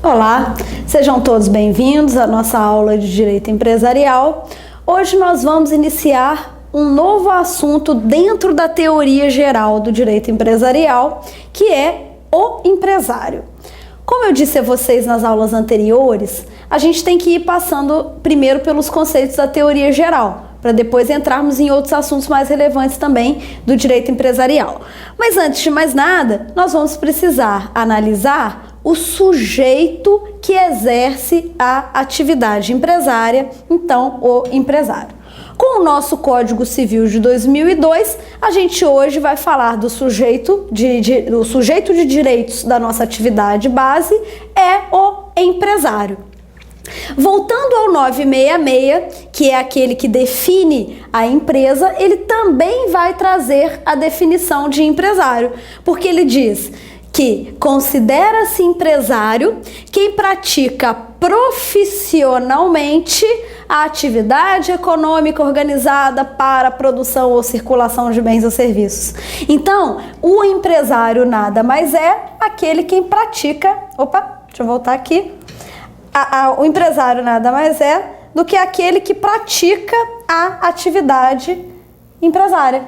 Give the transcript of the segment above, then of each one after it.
Olá, sejam todos bem-vindos à nossa aula de Direito Empresarial. Hoje nós vamos iniciar um novo assunto dentro da teoria geral do direito empresarial, que é o empresário. Como eu disse a vocês nas aulas anteriores, a gente tem que ir passando primeiro pelos conceitos da teoria geral, para depois entrarmos em outros assuntos mais relevantes também do direito empresarial. Mas antes de mais nada, nós vamos precisar analisar o sujeito que exerce a atividade empresária, então o empresário. Com o nosso Código Civil de 2002, a gente hoje vai falar do sujeito de direitos da nossa atividade base, é o empresário. Voltando ao 966, que é aquele que define a empresa, ele também vai trazer a definição de empresário, porque ele diz que considera-se empresário quem pratica profissionalmente a atividade econômica organizada para a produção ou circulação de bens ou serviços. Então, o empresário nada mais é aquele quem pratica... deixa eu voltar aqui. O empresário nada mais é do que aquele que pratica a atividade empresária.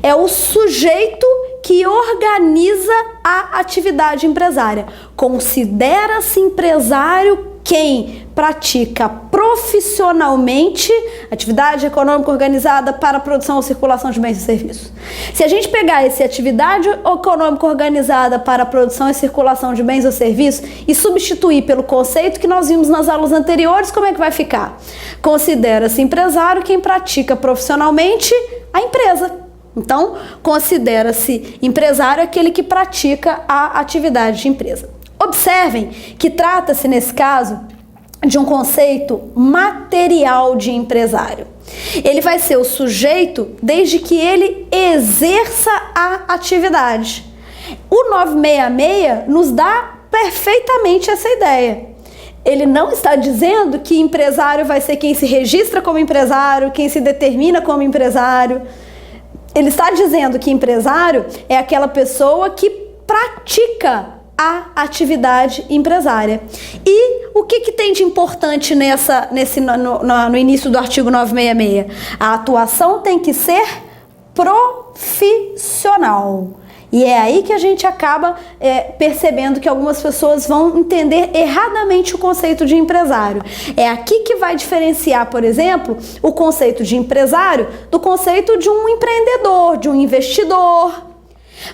É o sujeito que organiza a atividade empresária. Considera-se empresário quem pratica profissionalmente atividade econômica organizada para a produção ou circulação de bens e serviços. Se a gente pegar essa atividade econômica organizada para a produção e circulação de bens ou serviços e substituir pelo conceito que nós vimos nas aulas anteriores, como é que vai ficar? Considera-se empresário quem pratica profissionalmente a empresa. Então, considera-se empresário aquele que pratica a atividade de empresa. Observem que trata-se, nesse caso, de um conceito material de empresário. Ele vai ser o sujeito desde que ele exerça a atividade. O 966 nos dá perfeitamente essa ideia. Ele não está dizendo que empresário vai ser quem se registra como empresário, quem se determina como empresário. Ele está dizendo que empresário é aquela pessoa que pratica a atividade empresária. E o que tem de importante no início do artigo 966? A atuação tem que ser profissional. E é aí que a gente acaba percebendo que algumas pessoas vão entender erradamente o conceito de empresário. É aqui que vai diferenciar, por exemplo, o conceito de empresário do conceito de um empreendedor, de um investidor.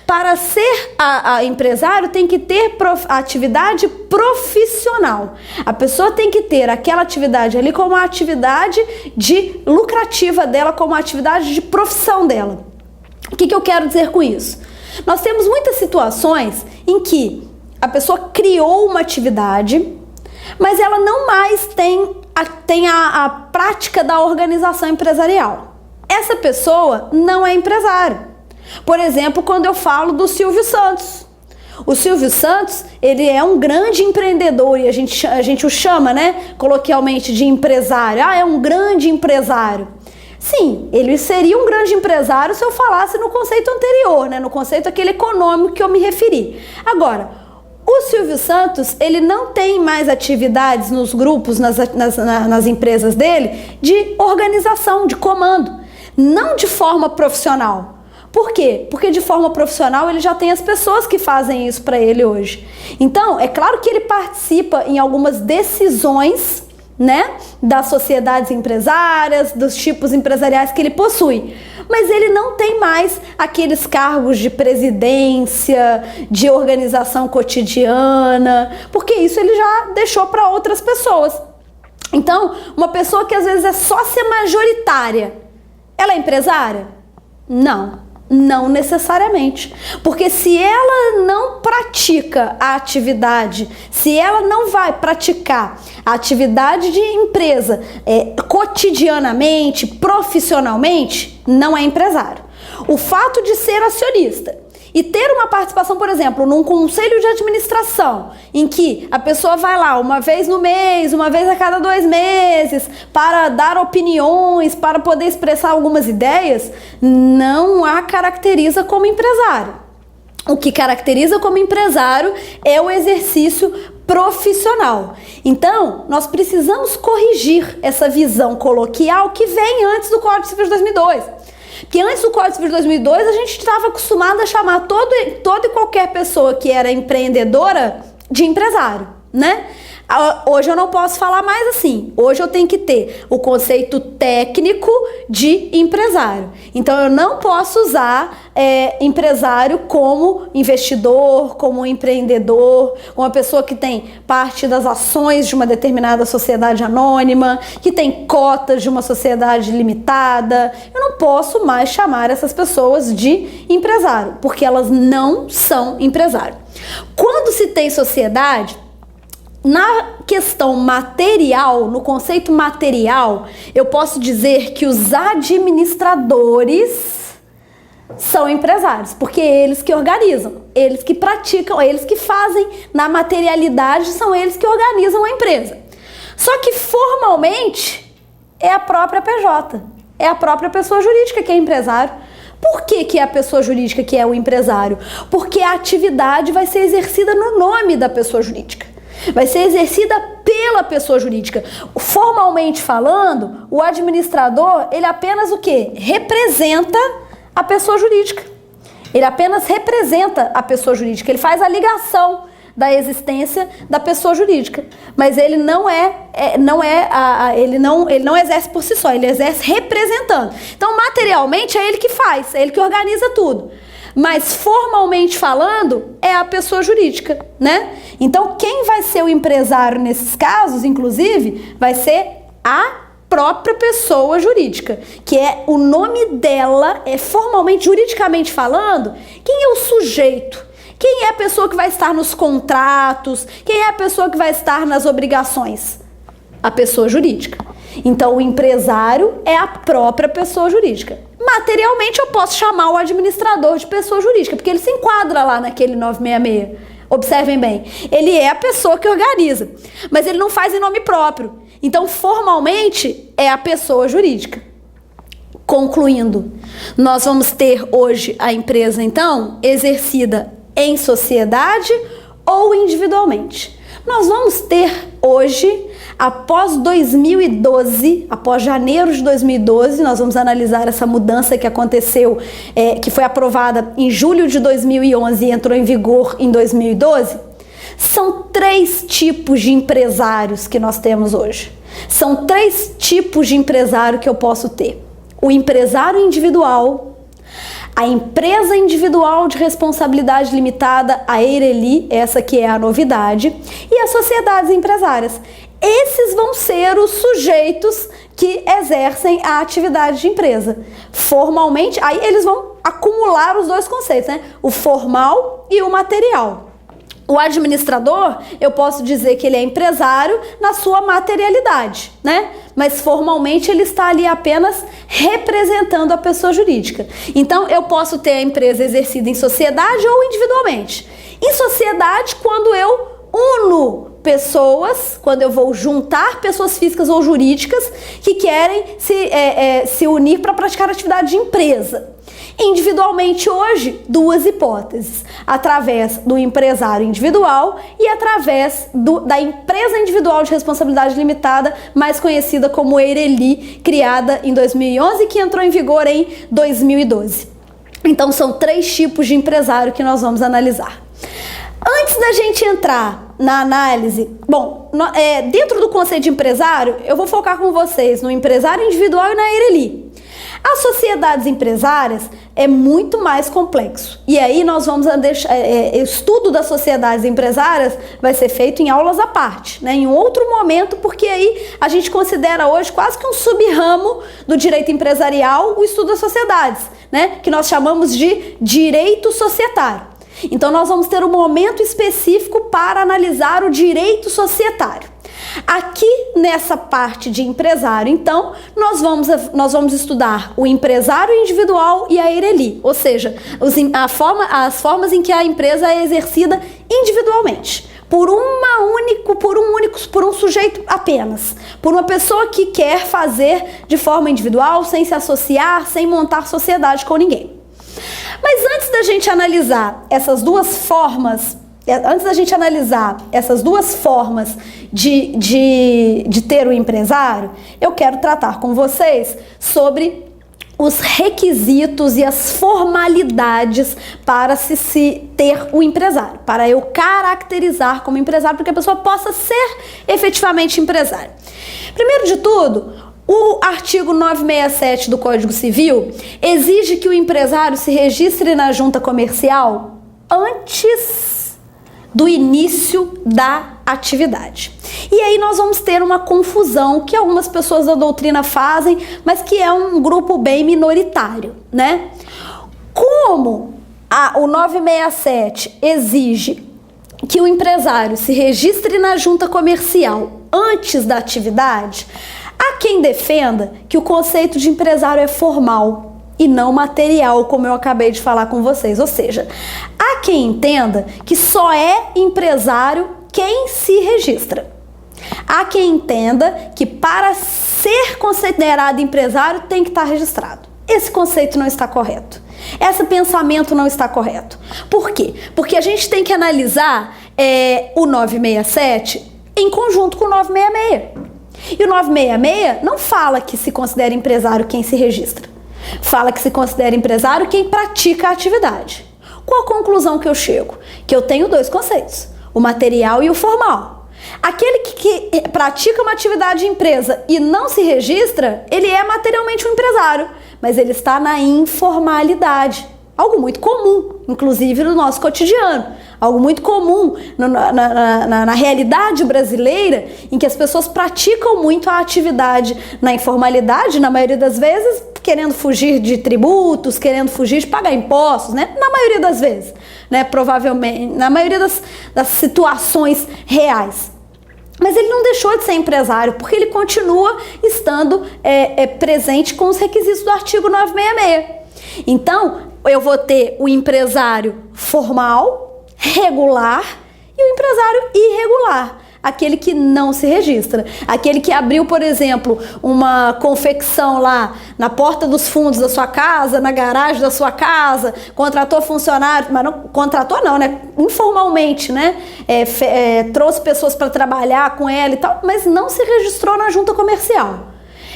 Para ser empresário tem que ter atividade profissional. A pessoa tem que ter aquela atividade ali como uma atividade lucrativa dela, como uma atividade de profissão dela. O que eu quero dizer com isso? Nós temos muitas situações em que a pessoa criou uma atividade, mas ela não mais tem a prática da organização empresarial. Essa pessoa não é empresário. Por exemplo, quando eu falo do Silvio Santos. O Silvio Santos, ele é um grande empreendedor e a gente o chama, coloquialmente de empresário. É um grande empresário. Sim, ele seria um grande empresário se eu falasse no conceito anterior, no conceito aquele econômico que eu me referi. Agora, o Silvio Santos, ele não tem mais atividades nos grupos, nas empresas dele, de organização, de comando, não de forma profissional. Por quê? Porque de forma profissional ele já tem as pessoas que fazem isso para ele hoje. Então, é claro que ele participa em algumas decisões, das sociedades empresárias, dos tipos empresariais que ele possui. Mas ele não tem mais aqueles cargos de presidência, de organização cotidiana, porque isso ele já deixou para outras pessoas. Então, uma pessoa que às vezes é sócia majoritária, ela é empresária? Não necessariamente, porque se ela não pratica a atividade, se ela não vai praticar a atividade de empresa cotidianamente, profissionalmente, não é empresário. O fato de ser acionista e ter uma participação, por exemplo, num conselho de administração, em que a pessoa vai lá uma vez no mês, uma vez a cada 2 meses, para dar opiniões, para poder expressar algumas ideias, não a caracteriza como empresário. O que caracteriza como empresário é o exercício profissional. Então, nós precisamos corrigir essa visão coloquial que vem antes do Código Civil de 2002. Porque antes do Código Civil de 2002, a gente estava acostumado a chamar toda e qualquer pessoa que era empreendedora de empresário, né? Hoje eu não posso falar mais assim. Hoje eu tenho que ter o conceito técnico de empresário. Então eu não posso usar empresário como investidor, como empreendedor, uma pessoa que tem parte das ações de uma determinada sociedade anônima, que tem cotas de uma sociedade limitada. Eu não posso mais chamar essas pessoas de empresário, porque elas não são empresário. Quando se tem sociedade, na questão material, no conceito material, eu posso dizer que os administradores são empresários, porque eles que organizam, eles que praticam, eles que fazem na materialidade, são eles que organizam a empresa. Só que formalmente é a própria PJ, é a própria pessoa jurídica que é empresário. Por que é a pessoa jurídica que é o empresário? Porque a atividade vai ser exercida no nome da pessoa jurídica. Vai ser exercida pela pessoa jurídica. Formalmente falando, o administrador, ele apenas o quê? Representa a pessoa jurídica. Ele apenas representa a pessoa jurídica. Ele faz a ligação da existência da pessoa jurídica. Mas ele ele não exerce por si só, ele exerce representando. Então, materialmente, é ele que faz, é ele que organiza tudo. Mas formalmente falando, é a pessoa jurídica, né? Então, quem vai ser o empresário nesses casos, inclusive, vai ser a própria pessoa jurídica, que é o nome dela, formalmente, juridicamente falando, quem é o sujeito? Quem é a pessoa que vai estar nos contratos? Quem é a pessoa que vai estar nas obrigações? A pessoa jurídica. Então, o empresário é a própria pessoa jurídica. Materialmente, eu posso chamar o administrador de pessoa jurídica, porque ele se enquadra lá naquele 966. Observem bem, ele é a pessoa que organiza, mas ele não faz em nome próprio. Então, formalmente, é a pessoa jurídica. Concluindo, nós vamos ter hoje a empresa, então, exercida em sociedade ou individualmente. Nós vamos ter hoje, após 2012, após janeiro de 2012, nós vamos analisar essa mudança que aconteceu, que foi aprovada em julho de 2011 e entrou em vigor em 2012. São 3 tipos de empresários que nós temos hoje. São 3 tipos de empresário que eu posso ter. O empresário individual, a empresa individual de responsabilidade limitada, a EIRELI, essa que é a novidade, e as sociedades empresárias. Esses vão ser os sujeitos que exercem a atividade de empresa. Formalmente, aí eles vão acumular os 2 conceitos, né? O formal e o material. O administrador, eu posso dizer que ele é empresário na sua materialidade, né? Mas formalmente ele está ali apenas representando a pessoa jurídica. Então, eu posso ter a empresa exercida em sociedade ou individualmente. Em sociedade, quando eu uno pessoas, quando eu vou juntar pessoas físicas ou jurídicas que querem se unir para praticar atividade de empresa. Individualmente hoje, 2 hipóteses, através do empresário individual e através da empresa individual de responsabilidade limitada, mais conhecida como EIRELI, criada em 2011 e que entrou em vigor em 2012. Então são 3 tipos de empresário que nós vamos analisar. Antes da gente entrar na análise, dentro do conceito de empresário, eu vou focar com vocês no empresário individual e na EIRELI. As sociedades empresárias é muito mais complexo. E aí nós vamos deixar, estudo das sociedades empresárias vai ser feito em aulas à parte, né? Em um outro momento, porque aí a gente considera hoje quase que um sub-ramo do direito empresarial o estudo das sociedades, né? Que nós chamamos de direito societário. Então nós vamos ter um momento específico para analisar o direito societário. Aqui nessa parte de empresário, então, nós vamos estudar o empresário individual e a EIRELI, ou seja, as formas em que a empresa é exercida individualmente, por um sujeito apenas, por uma pessoa que quer fazer de forma individual, sem se associar, sem montar sociedade com ninguém. Mas antes da da gente analisar essas duas formas, de ter o empresário, eu quero tratar com vocês sobre os requisitos e as formalidades para se ter o empresário, para eu caracterizar como empresário, para que a pessoa possa ser efetivamente empresário. Primeiro de tudo, o artigo 967 do Código Civil exige que o empresário se registre na junta comercial antes do início da atividade. E aí nós vamos ter uma confusão que algumas pessoas da doutrina fazem, mas que é um grupo bem minoritário, né? Como o 967 exige que o empresário se registre na junta comercial antes da atividade, há quem defenda que o conceito de empresário é formal e não material, como eu acabei de falar com vocês. Ou seja, há quem entenda que só é empresário quem se registra. Há quem entenda que para ser considerado empresário tem que estar registrado. Esse conceito não está correto. Esse pensamento não está correto. Por quê? Porque a gente tem que analisar o 967 em conjunto com o 966. E o 966 não fala que se considera empresário quem se registra. Fala que se considera empresário quem pratica a atividade. Qual a conclusão que eu chego? Que eu tenho dois conceitos, o material e o formal. Aquele que pratica uma atividade de empresa e não se registra, ele é materialmente um empresário, mas ele está na informalidade. Algo muito comum, inclusive no nosso cotidiano. Algo muito comum na realidade brasileira, em que as pessoas praticam muito a atividade na informalidade, na maioria das vezes, querendo fugir de tributos, querendo fugir de pagar impostos, né? Na maioria das vezes, né? Provavelmente, na maioria das situações reais. Mas ele não deixou de ser empresário, porque ele continua estando presente com os requisitos do artigo 966. Então, eu vou ter o empresário formal, regular, e o empresário irregular, aquele que não se registra, aquele que abriu, por exemplo, uma confecção lá na porta dos fundos da sua casa, na garagem da sua casa, contratou funcionário, mas não contratou não, né? Informalmente, né? Trouxe pessoas para trabalhar com ela e tal, mas não se registrou na junta comercial.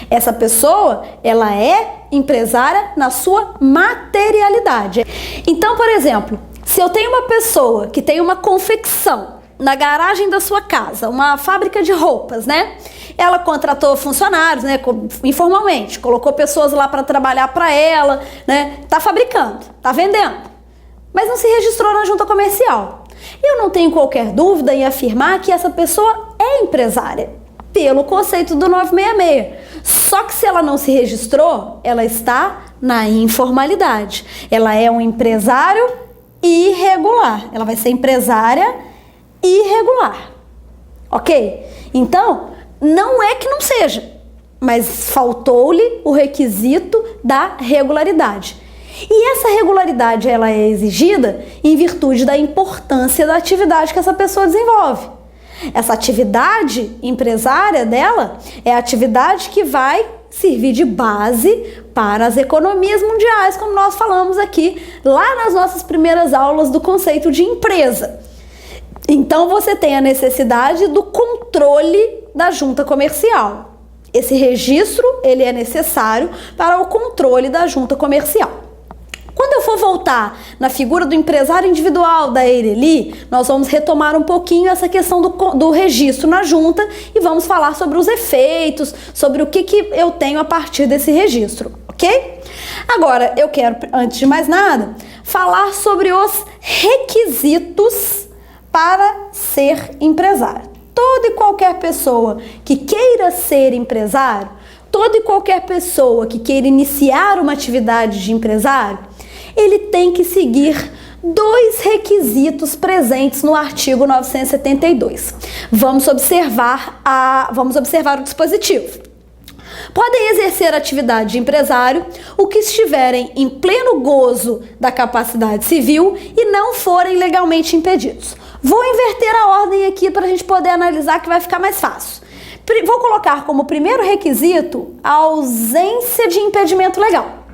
Essa pessoa, ela é empresária na sua materialidade. Então, por exemplo, se eu tenho uma pessoa que tem uma confecção na garagem da sua casa, uma fábrica de roupas, né? Ela contratou funcionários, né? Informalmente, colocou pessoas lá para trabalhar para ela, né? Tá fabricando, tá vendendo, mas não se registrou na junta comercial. Eu não tenho qualquer dúvida em afirmar que essa pessoa é empresária, pelo conceito do 966. Só que se ela não se registrou, ela está na informalidade. Ela é um empresário irregular. Ela vai ser empresária irregular. Ok? Então, não é que não seja, mas faltou-lhe o requisito da regularidade. E essa regularidade, ela é exigida em virtude da importância da atividade que essa pessoa desenvolve. Essa atividade empresária dela é a atividade que vai servir de base para as economias mundiais, como nós falamos aqui lá nas nossas primeiras aulas do conceito de empresa. Então você tem a necessidade do controle da junta comercial. Esse registro, ele é necessário para o controle da junta comercial. Quando eu for voltar na figura do empresário individual da Eireli, nós vamos retomar um pouquinho essa questão do registro na junta e vamos falar sobre os efeitos, sobre o que eu tenho a partir desse registro, ok? Agora, eu quero, antes de mais nada, falar sobre os requisitos para ser empresário. Toda e qualquer pessoa que queira ser empresário, toda e qualquer pessoa que queira iniciar uma atividade de empresário, ele tem que seguir dois requisitos presentes no artigo 972. Vamos observar o dispositivo. Podem exercer atividade de empresário os que estiverem em pleno gozo da capacidade civil e não forem legalmente impedidos. Vou inverter a ordem aqui para a gente poder analisar, que vai ficar mais fácil. Vou colocar como primeiro requisito a ausência de impedimento legal.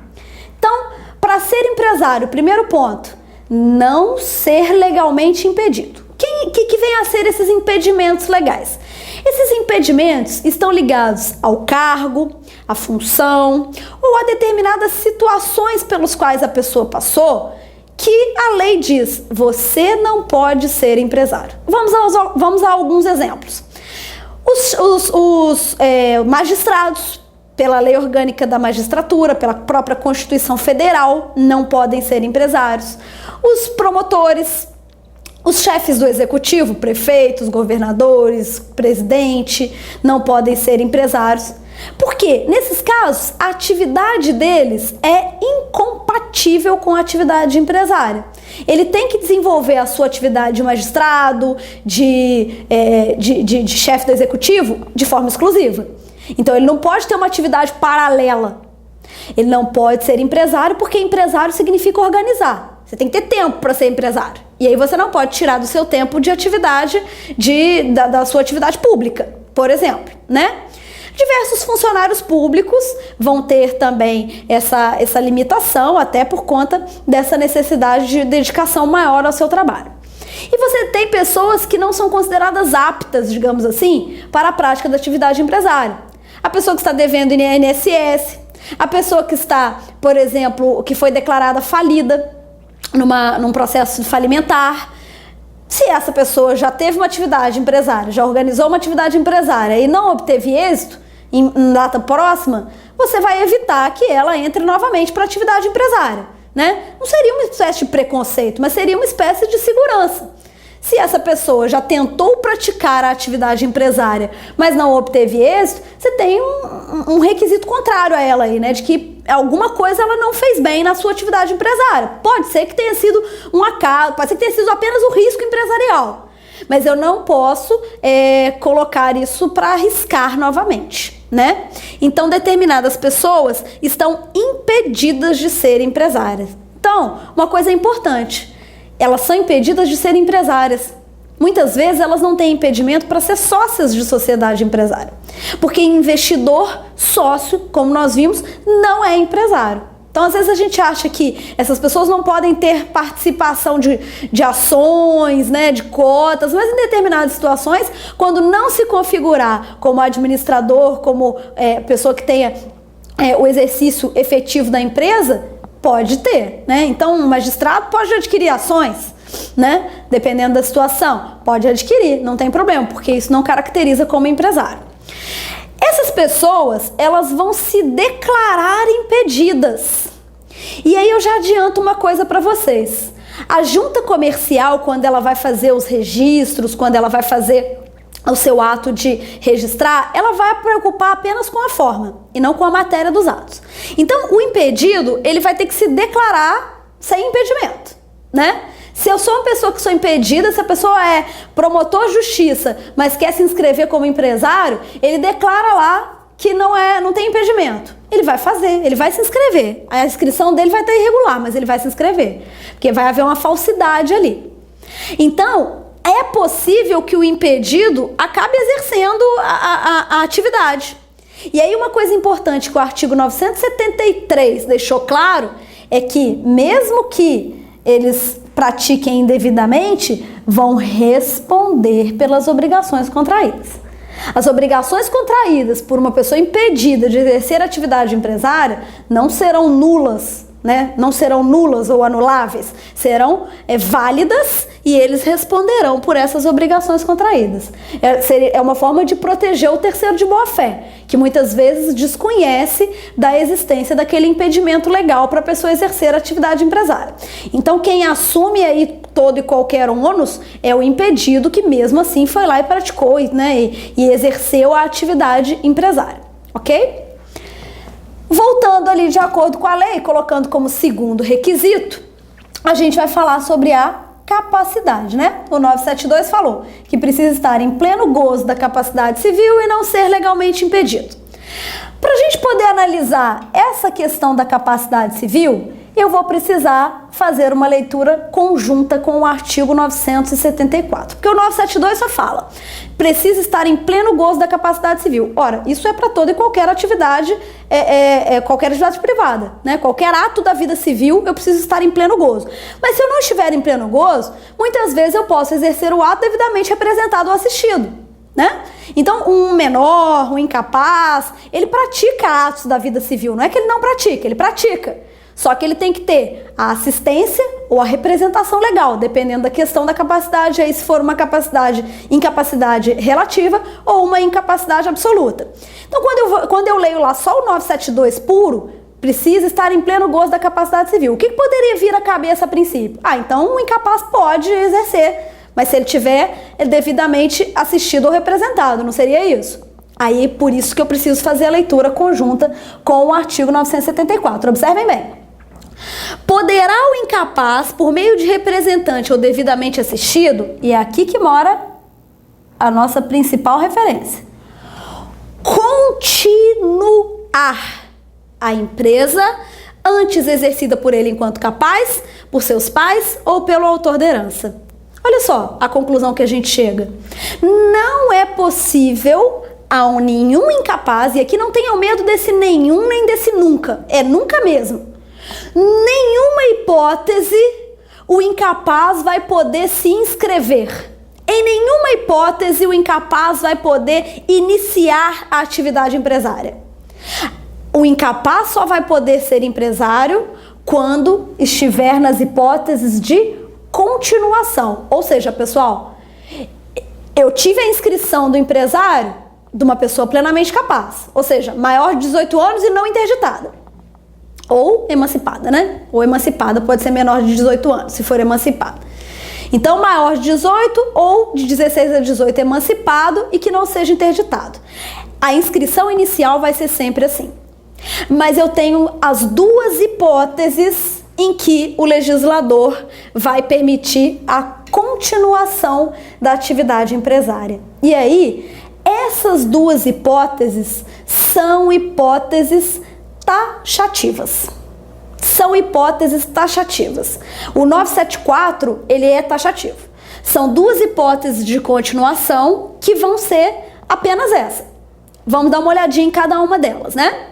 Então, para ser empresário, primeiro ponto, não ser legalmente impedido. Que vem a ser esses impedimentos legais? Esses impedimentos estão ligados ao cargo, à função ou a determinadas situações pelas quais a pessoa passou, que a lei diz, você não pode ser empresário. Vamos a alguns exemplos. Os magistrados, pela lei orgânica da magistratura, pela própria Constituição Federal, não podem ser empresários. Os promotores, os chefes do executivo, prefeitos, governadores, presidente, não podem ser empresários. Porque, nesses casos, a atividade deles é incompatível com a atividade empresária. Ele tem que desenvolver a sua atividade de magistrado, de chefe do executivo, de forma exclusiva. Então, ele não pode ter uma atividade paralela. Ele não pode ser empresário, porque empresário significa organizar. Você tem que ter tempo para ser empresário. E aí você não pode tirar do seu tempo de atividade, da sua atividade pública, por exemplo, né? Diversos funcionários públicos vão ter também essa limitação, até por conta dessa necessidade de dedicação maior ao seu trabalho. E você tem pessoas que não são consideradas aptas, digamos assim, para a prática da atividade empresária. A pessoa que está devendo INSS, a pessoa que está, por exemplo, que foi declarada falida num processo falimentar. Se essa pessoa já teve uma atividade empresária, já organizou uma atividade empresária e não obteve êxito em data próxima, você vai evitar que ela entre novamente para a atividade empresária, né? Não seria uma espécie de preconceito, mas seria uma espécie de segurança. Se essa pessoa já tentou praticar a atividade empresária, mas não obteve êxito, você tem um requisito contrário a ela aí, né? De que alguma coisa ela não fez bem na sua atividade empresária. Pode ser que tenha sido um acaso, pode ser que tenha sido apenas o risco empresarial. Mas eu não posso colocar isso para arriscar novamente, né? Então, determinadas pessoas estão impedidas de serem empresárias. Então, uma coisa importante, elas são impedidas de serem empresárias. Muitas vezes elas não têm impedimento para ser sócias de sociedade empresária. Porque investidor, sócio, como nós vimos, não é empresário. Então, às vezes a gente acha que essas pessoas não podem ter participação de ações, né, de cotas, mas em determinadas situações, quando não se configurar como administrador, como pessoa que tenha o exercício efetivo da empresa, pode ter, né? Então, um magistrado pode adquirir ações, né? Dependendo da situação, pode adquirir, não tem problema, porque isso não caracteriza como empresário. Essas pessoas, elas vão se declarar impedidas. E aí eu já adianto uma coisa para vocês. A junta comercial, quando ela vai fazer os registros, quando ela vai fazer o seu ato de registrar, ela vai preocupar apenas com a forma e não com a matéria dos atos. Então, o impedido, ele vai ter que se declarar sem impedimento, né? Se eu sou uma pessoa que sou impedida, se a pessoa é promotor de justiça, mas quer se inscrever como empresário, ele declara lá que não tem impedimento. Ele vai fazer, ele vai se inscrever. A inscrição dele vai estar irregular, mas ele vai se inscrever, porque vai haver uma falsidade ali. Então, é possível que o impedido acabe exercendo a atividade. E aí uma coisa importante que o artigo 973 deixou claro é que mesmo que eles pratiquem indevidamente, vão responder pelas obrigações contraídas. As obrigações contraídas por uma pessoa impedida de exercer atividade empresária não serão nulas, né? Não serão nulas ou anuláveis, serão válidas e eles responderão por essas obrigações contraídas. É uma forma de proteger o terceiro de boa-fé, que muitas vezes desconhece da existência daquele impedimento legal para a pessoa exercer a atividade empresária. Então, quem assume aí todo e qualquer ônus é o impedido que mesmo assim foi lá e praticou, né, e exerceu a atividade empresária, ok? Voltando ali de acordo com a lei, colocando como segundo requisito, a gente vai falar sobre a capacidade, né? O 972 falou que precisa estar em pleno gozo da capacidade civil e não ser legalmente impedido. Para a gente poder analisar essa questão da capacidade civil, eu vou precisar fazer uma leitura conjunta com o artigo 974. Porque o 972 só fala, precisa estar em pleno gozo da capacidade civil. Ora, isso é para toda e qualquer atividade, qualquer atividade privada, né? Qualquer ato da vida civil, eu preciso estar em pleno gozo. Mas se eu não estiver em pleno gozo, muitas vezes eu posso exercer o ato devidamente representado ou assistido, né? Então, um menor, um incapaz, ele pratica atos da vida civil. Não é que ele não pratica, ele pratica. Só que ele tem que ter a assistência ou a representação legal, dependendo da questão da capacidade, aí se for uma incapacidade relativa ou uma incapacidade absoluta. Então, quando eu leio lá só o 972 puro, precisa estar em pleno gozo da capacidade civil. O que poderia vir à cabeça a princípio? Então, o incapaz pode exercer, mas se ele tiver devidamente assistido ou representado, não seria isso? Aí, por isso que eu preciso fazer a leitura conjunta com o artigo 974. Observem bem. Poderá o incapaz, por meio de representante ou devidamente assistido, e é aqui que mora a nossa principal referência, continuar a empresa antes exercida por ele enquanto capaz, por seus pais ou pelo autor da herança. Olha só a conclusão que a gente chega. Não é possível a nenhum incapaz, e aqui não tenham medo desse nenhum nem desse nunca, é nunca mesmo. Nenhuma hipótese o incapaz vai poder se inscrever. Em nenhuma hipótese o incapaz vai poder iniciar a atividade empresária. O incapaz só vai poder ser empresário quando estiver nas hipóteses de continuação. Ou seja, pessoal, eu tive a inscrição do empresário de uma pessoa plenamente capaz, ou seja, maior de 18 anos e não interditada. Ou emancipada, né? Ou emancipada pode ser menor de 18 anos, se for emancipada. Então, maior de 18 ou de 16 a 18 emancipado e que não seja interditado. A inscrição inicial vai ser sempre assim. Mas eu tenho as duas hipóteses em que o legislador vai permitir a continuação da atividade empresária. E aí, essas duas hipóteses são hipóteses taxativas. São hipóteses taxativas. O 974, ele é taxativo. São duas hipóteses de continuação que vão ser apenas essa. Vamos dar uma olhadinha em cada uma delas, né?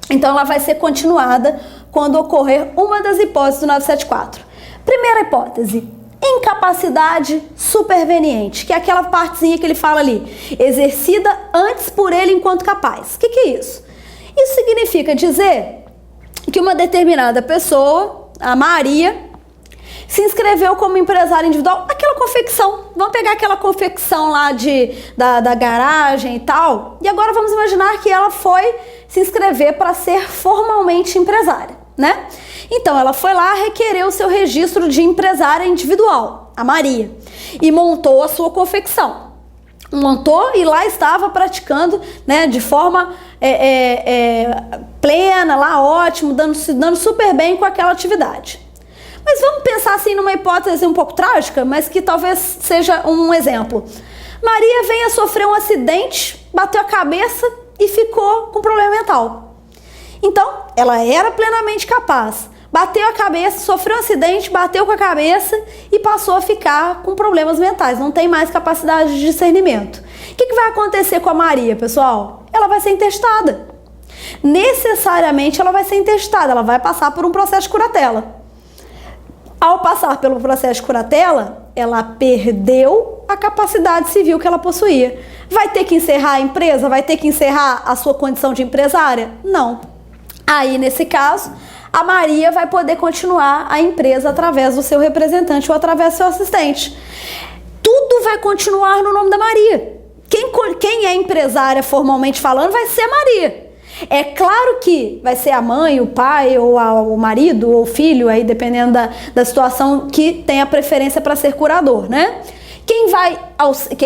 Então, ela vai ser continuada quando ocorrer uma das hipóteses do 974. Primeira hipótese, incapacidade superveniente, que é aquela partezinha que ele fala ali, exercida antes por ele enquanto capaz. O que é isso? Isso significa dizer que uma determinada pessoa, a Maria, se inscreveu como empresária individual, aquela confecção. Vamos pegar aquela confecção lá da garagem e tal, e agora vamos imaginar que ela foi se inscrever para ser formalmente empresária, né? Então, ela foi lá, requereu o seu registro de empresária individual, a Maria, e montou a sua confecção. Montou e lá estava praticando, né, de forma plena, lá ótimo, dando super bem com aquela atividade. Mas vamos pensar assim numa hipótese um pouco trágica, mas que talvez seja um exemplo. Maria vem a sofrer um acidente, bateu a cabeça e ficou com problema mental. Então, ela era plenamente capaz. Bateu a cabeça, sofreu um acidente, bateu com a cabeça e passou a ficar com problemas mentais. Não tem mais capacidade de discernimento. O que vai acontecer com a Maria, pessoal? Ela vai ser intestada. Necessariamente ela vai ser intestada, ela vai passar por um processo de curatela. Ao passar pelo processo de curatela, ela perdeu a capacidade civil que ela possuía. Vai ter que encerrar a empresa? Vai ter que encerrar a sua condição de empresária? Não. Aí, nesse caso, a Maria vai poder continuar a empresa através do seu representante ou através do seu assistente. Tudo vai continuar no nome da Maria. Quem é empresária formalmente falando vai ser a Maria. É claro que vai ser a mãe, o pai, ou o marido, ou o filho, aí dependendo da situação, que tem a preferência para ser curador, né? Quem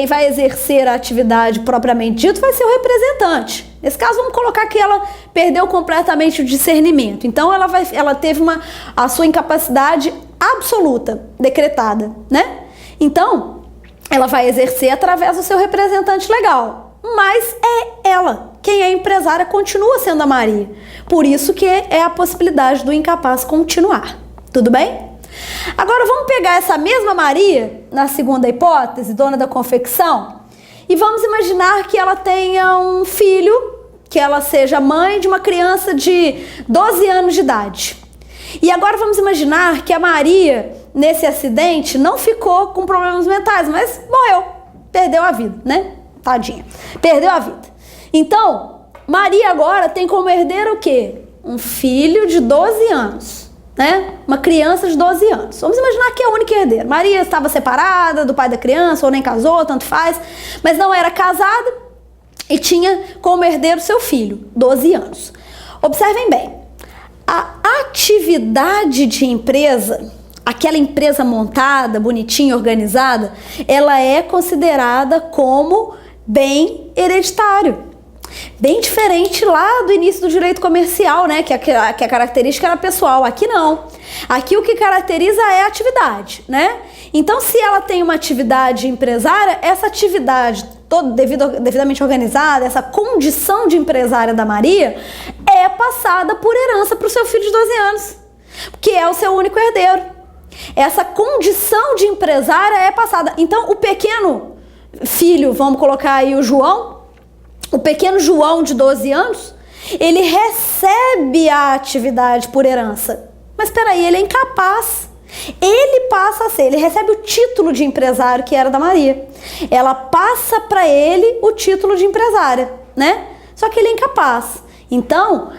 vai exercer a atividade propriamente dito vai ser o representante. Nesse caso, vamos colocar que ela perdeu completamente o discernimento. Então, ela teve a sua incapacidade absoluta decretada, né? Então, ela vai exercer através do seu representante legal. mas é ela. Quem é empresária continua sendo a Maria. Por isso que é a possibilidade do incapaz continuar. Tudo bem? Agora vamos pegar essa mesma Maria, na segunda hipótese, dona da confecção, e vamos imaginar que ela tenha um filho, que ela seja mãe de uma criança de 12 anos de idade. E agora vamos imaginar que a Maria, nesse acidente, não ficou com problemas mentais, mas morreu, perdeu a vida, né? Tadinha, perdeu a vida. Então, Maria agora tem como herdeiro o quê? Um filho de 12 anos, né? Uma criança de 12 anos. Vamos imaginar que é a única herdeira. Maria estava separada do pai da criança, ou nem casou, tanto faz, mas não era casada e tinha como herdeiro seu filho, 12 anos. Observem bem, a atividade de empresa, aquela empresa montada, bonitinha, organizada, ela é considerada como bem hereditário. Bem diferente lá do início do direito comercial, né? Que a característica era pessoal. Aqui não. Aqui o que caracteriza é a atividade, né? Então, se ela tem uma atividade empresária, essa atividade toda devidamente organizada, essa condição de empresária da Maria é passada por herança para o seu filho de 12 anos, que é o seu único herdeiro. Essa condição de empresária é passada. Então, o pequeno filho, vamos colocar aí o pequeno João de 12 anos, ele recebe a atividade por herança. Mas espera aí, ele é incapaz. Ele passa a ser, ele recebe o título de empresário que era da Maria. Ela passa para ele o título de empresária, né? Só que ele é incapaz. Então,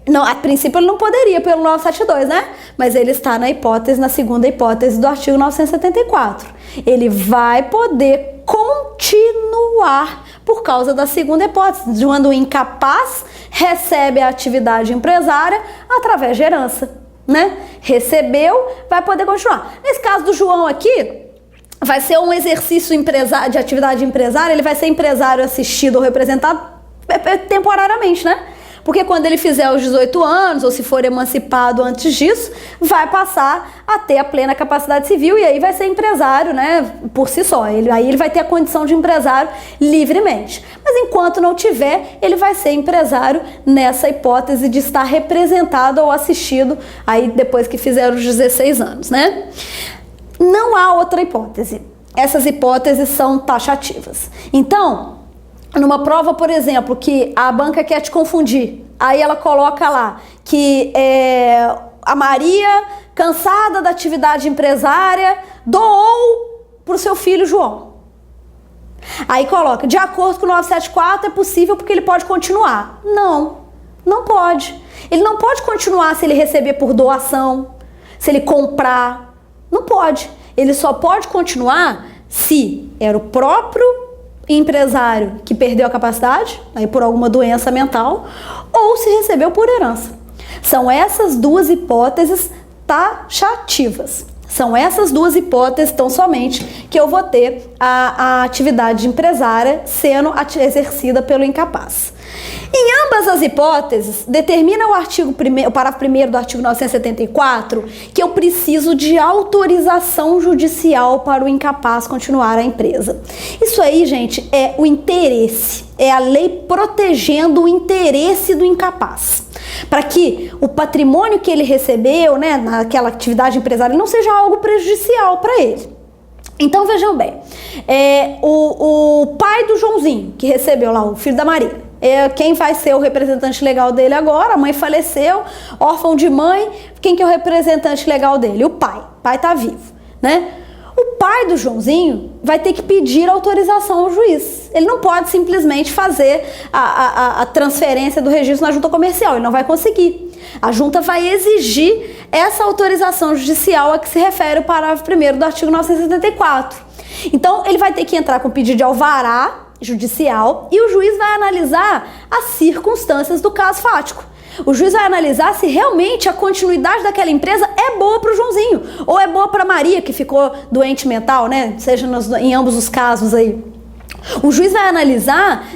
não, a princípio ele não poderia pelo 972, né? Mas ele está na segunda hipótese do artigo 974. Ele vai poder continuar por causa da segunda hipótese, quando o incapaz recebe a atividade empresária através de herança, né? Recebeu, vai poder continuar. Nesse caso do João aqui, vai ser um exercício de atividade empresária, ele vai ser empresário assistido ou representado temporariamente, né? Porque quando ele fizer os 18 anos, ou se for emancipado antes disso, vai passar a ter a plena capacidade civil e aí vai ser empresário, né, por si só. Aí ele vai ter a condição de empresário livremente. Mas enquanto não tiver, ele vai ser empresário nessa hipótese de estar representado ou assistido aí depois que fizer os 16 anos, né? Não há outra hipótese. Essas hipóteses são taxativas. Então, numa prova, por exemplo, que a banca quer te confundir, aí ela coloca lá que a Maria, cansada da atividade empresária, doou para o seu filho João. Aí coloca, de acordo com o 974, é possível porque ele pode continuar. Não pode. Ele não pode continuar se ele receber por doação, se ele comprar. Não pode. Ele só pode continuar se era o próprio empresário que perdeu a capacidade, aí por alguma doença mental, ou se recebeu por herança. São essas duas hipóteses taxativas. São essas duas hipóteses, tão somente, que eu vou ter a atividade empresária sendo exercida pelo incapaz. Em ambas as hipóteses, determina o parágrafo 1º do artigo 974 que eu preciso de autorização judicial para o incapaz continuar a empresa. Isso aí, gente, é o interesse, é a lei protegendo o interesse do incapaz. Para que o patrimônio que ele recebeu, né, naquela atividade empresária, não seja algo prejudicial para ele. Então vejam bem, o pai do Joãozinho, que recebeu lá, o filho da Maria, quem vai ser o representante legal dele agora? A mãe faleceu, órfão de mãe, quem que é o representante legal dele? O pai tá vivo, né? O pai do Joãozinho vai ter que pedir autorização ao juiz. Ele não pode simplesmente fazer a transferência do registro na junta comercial, ele não vai conseguir. A junta vai exigir essa autorização judicial a que se refere o parágrafo 1º do artigo 974. Então, ele vai ter que entrar com pedido de alvará judicial e o juiz vai analisar as circunstâncias do caso fático. O juiz vai analisar se realmente a continuidade daquela empresa é boa para o Joãozinho ou é boa para Maria, que ficou doente mental, né? Seja em ambos os casos aí. O juiz vai analisar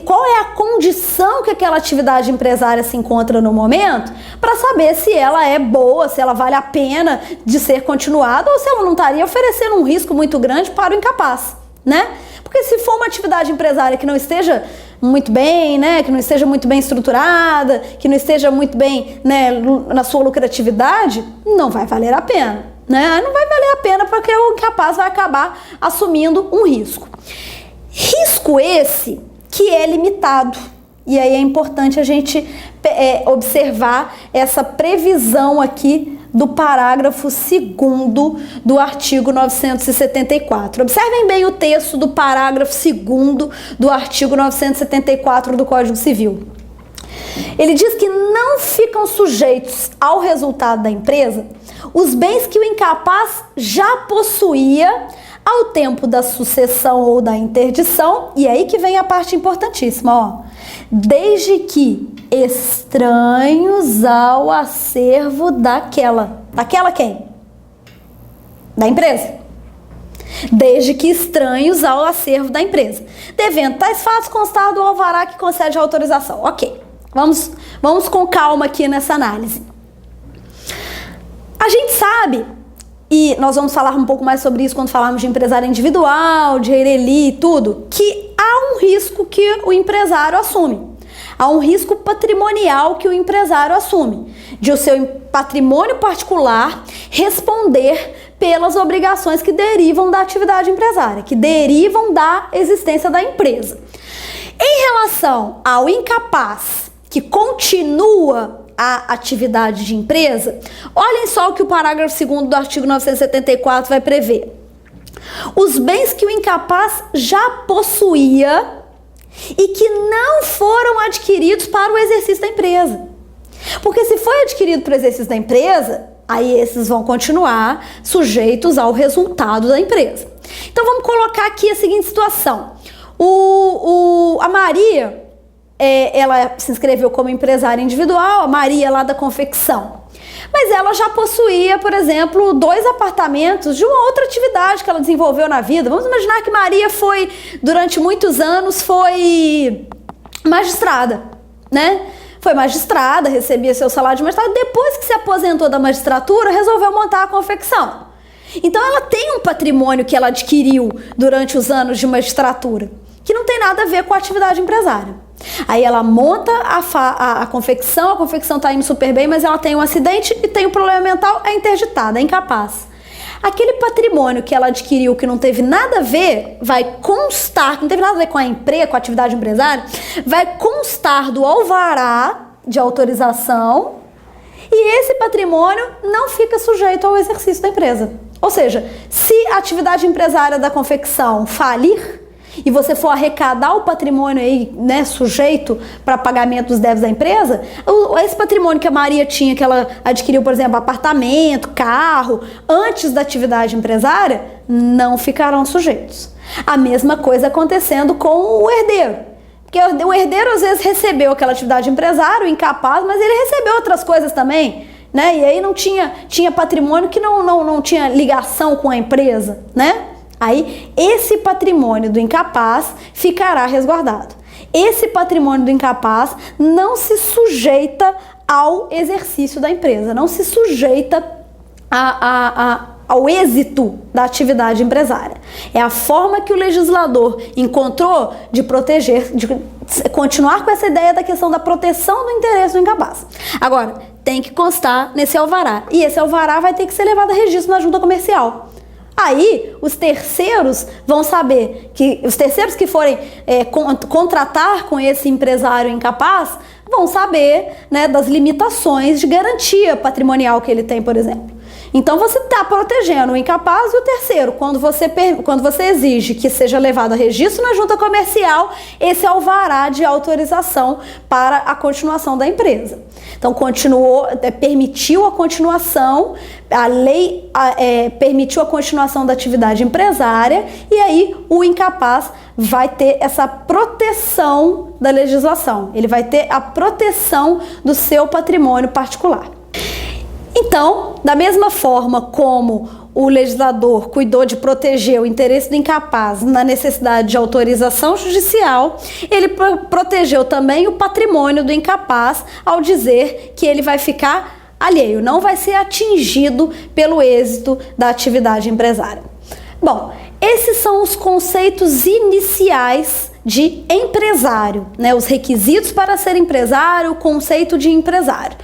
qual é a condição que aquela atividade empresária se encontra no momento para saber se ela é boa, se ela vale a pena de ser continuada ou se ela não estaria oferecendo um risco muito grande para o incapaz, né? Porque se for uma atividade empresária que não esteja muito bem, né, que não esteja muito bem estruturada, que não esteja muito bem, né, na sua lucratividade, não vai valer a pena, né? Não vai valer a pena porque o incapaz vai acabar assumindo um risco. Risco esse que é limitado. E aí é importante a gente observar essa previsão aqui do parágrafo 2º do artigo 974. Observem bem o texto do parágrafo 2º do artigo 974 do Código Civil. Ele diz que não ficam sujeitos ao resultado da empresa os bens que o incapaz já possuía ao tempo da sucessão ou da interdição, e aí que vem a parte importantíssima, ó. Desde que estranhos ao acervo daquela quem? Da empresa. Desde que estranhos ao acervo da empresa. Devendo tais fatos constar do alvará que concede a autorização. Ok, vamos com calma aqui nessa análise. A gente sabe, e nós vamos falar um pouco mais sobre isso quando falarmos de empresário individual, de Eireli e tudo, que há um risco que o empresário assume. Há um risco patrimonial que o empresário assume, de o seu patrimônio particular responder pelas obrigações que derivam da atividade empresária, que derivam da existência da empresa. Em relação ao incapaz que continua a atividade de empresa, olhem só o que o parágrafo 2º do artigo 974 vai prever. Os bens que o incapaz já possuía e que não foram adquiridos para o exercício da empresa. Porque se foi adquirido para o exercício da empresa, aí esses vão continuar sujeitos ao resultado da empresa. Então vamos colocar aqui a seguinte situação. A Maria, ela se inscreveu como empresária individual, a Maria lá da confecção. Mas ela já possuía, por exemplo, 2 apartamentos de uma outra atividade que ela desenvolveu na vida. Vamos imaginar que Maria foi, durante muitos anos, foi magistrada, né? Foi magistrada, recebia seu salário de magistrada. Depois que se aposentou da magistratura, resolveu montar a confecção. Então ela tem um patrimônio que ela adquiriu durante os anos de magistratura, que não tem nada a ver com a atividade empresária. Aí ela monta a confecção está indo super bem, mas ela tem um acidente e tem um problema mental, é interditada, é incapaz. Aquele patrimônio que ela adquiriu que não teve nada a ver, vai constar, que não teve nada a ver com a empresa, com a atividade empresária, vai constar do alvará de autorização e esse patrimônio não fica sujeito ao exercício da empresa. Ou seja, se a atividade empresária da confecção falir, e você for arrecadar o patrimônio aí, né, sujeito para pagamento dos débitos da empresa, esse patrimônio que a Maria tinha, que ela adquiriu, por exemplo, apartamento, carro, antes da atividade empresária, não ficarão sujeitos. A mesma coisa acontecendo com o herdeiro. Porque o herdeiro às vezes recebeu aquela atividade empresária, o incapaz, mas ele recebeu outras coisas também, né? E aí não tinha patrimônio que não tinha ligação com a empresa, né? Aí, esse patrimônio do incapaz ficará resguardado. Esse patrimônio do incapaz não se sujeita ao exercício da empresa, não se sujeita ao êxito da atividade empresária. É a forma que o legislador encontrou de proteger, de continuar com essa ideia da questão da proteção do interesse do incapaz. Agora, tem que constar nesse alvará, e esse alvará vai ter que ser levado a registro na junta comercial. Aí, os terceiros vão saber que os terceiros que forem contratar com esse empresário incapaz vão saber, né, das limitações de garantia patrimonial que ele tem, por exemplo. Então, você está protegendo o incapaz e o terceiro. Quando você exige que seja levado a registro na junta comercial, esse alvará de autorização para a continuação da empresa. Então, permitiu a continuação, a lei permitiu a continuação da atividade empresária e aí o incapaz vai ter essa proteção da legislação. Ele vai ter a proteção do seu patrimônio particular. Então, da mesma forma como o legislador cuidou de proteger o interesse do incapaz na necessidade de autorização judicial, ele protegeu também o patrimônio do incapaz ao dizer que ele vai ficar alheio, não vai ser atingido pelo êxito da atividade empresária. Bom, esses são os conceitos iniciais de empresário, né? Os requisitos para ser empresário, o conceito de empresário.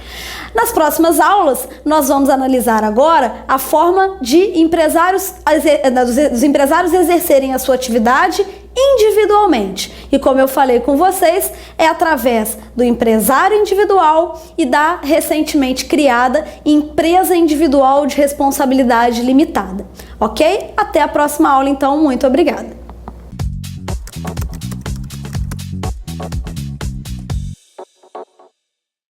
Nas próximas aulas, nós vamos analisar agora a forma de dos empresários exercerem a sua atividade individualmente. E como eu falei com vocês, é através do empresário individual e da recentemente criada empresa individual de responsabilidade limitada. Ok? Até a próxima aula, então. Muito obrigada.